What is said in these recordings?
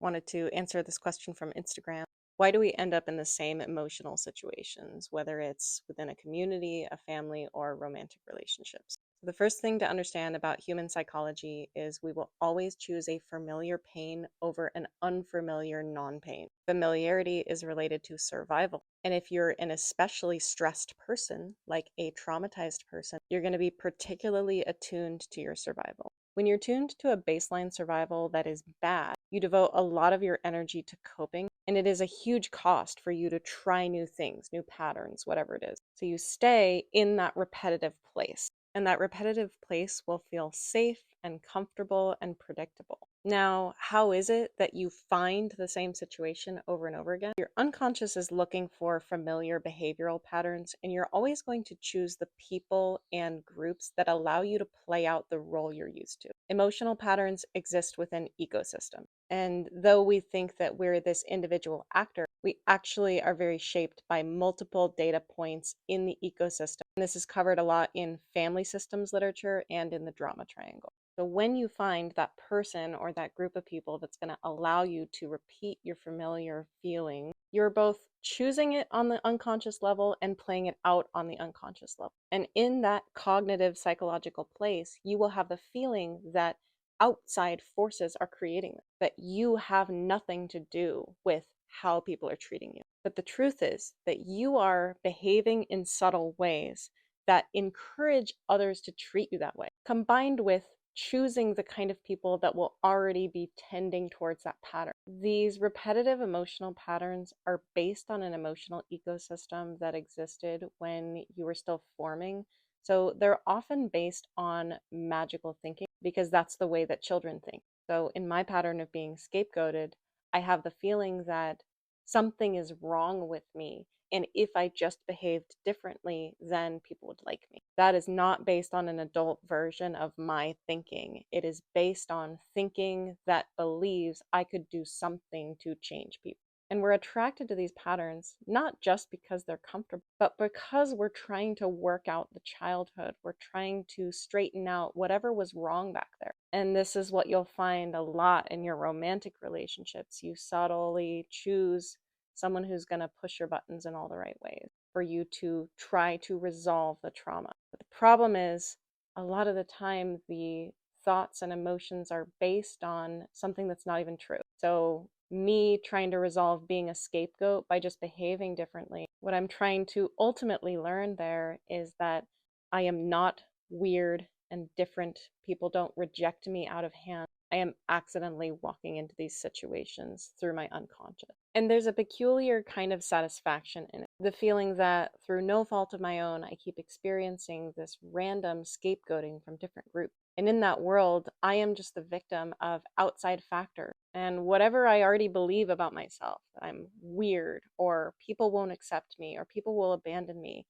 Wanted to answer this question from Instagram. Why do we end up in the same emotional situations, whether it's within a community, a family, or romantic relationships? So the first thing to understand about human psychology is we will always choose a familiar pain over an unfamiliar non pain. Familiarity is related to survival. And if you're an especially stressed person, like a traumatized person, you're going to be particularly attuned to your survival. When you're tuned to a baseline survival that is bad, you devote a lot of your energy to coping, and it is a huge cost for you to try new things, new patterns, whatever it is. So you stay in that repetitive place, and that repetitive place will feel safe and comfortable and predictable. Now, how is it that you find the same situation over and over again? Your unconscious is looking for familiar behavioral patterns, and you're always going to choose the people and groups that allow you to play out the role you're used to. Emotional patterns exist within ecosystems. And though we think that we're this individual actor, we actually are very shaped by multiple data points in the ecosystem. And this is covered a lot in family systems literature and in the drama triangle. So when you find that person or that group of people that's going to allow you to repeat your familiar feeling, you're both choosing it on the unconscious level and playing it out on the unconscious level. And in that cognitive psychological place, you will have the feeling that outside forces are creating them, that you have nothing to do with how people are treating you. But the truth is that you are behaving in subtle ways that encourage others to treat you that way, combined with choosing the kind of people that will already be tending towards that pattern. These repetitive emotional patterns are based on an emotional ecosystem that existed when you were still forming. So they're often based on magical thinking because that's the way that children think. So in my pattern of being scapegoated, I have the feeling that something is wrong with me. And if I just behaved differently, then people would like me. That is not based on an adult version of my thinking. It is based on thinking that believes I could do something to change people. And we're attracted to these patterns not just because they're comfortable, but because we're trying to work out the childhood. We're trying to straighten out whatever was wrong back there. And this is what you'll find a lot in your romantic relationships. You subtly choose someone who's going to push your buttons in all the right ways for you to try to resolve the trauma. But the problem is, a lot of the time, the thoughts and emotions are based on something that's not even true. So, me trying to resolve being a scapegoat by just behaving differently, what I'm trying to ultimately learn there is that I am not weird and different. People don't reject me out of hand. I am accidentally walking into these situations through my unconscious. And there's a peculiar kind of satisfaction in it. The feeling that through no fault of my own, I keep experiencing this random scapegoating from different groups. And in that world, I am just the victim of outside factors. And whatever I already believe about myself, that I'm weird, or people won't accept me, or people will abandon me,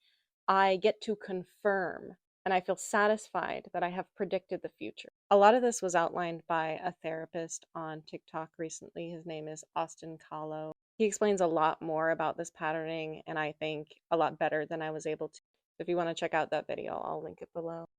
I get to confirm and I feel satisfied that I have predicted the future. A lot of this was outlined by a therapist on TikTok recently. His name is Austin Kahlo. He explains a lot more about this patterning, and I think a lot better than I was able to. If you want to check out that video, I'll link it below.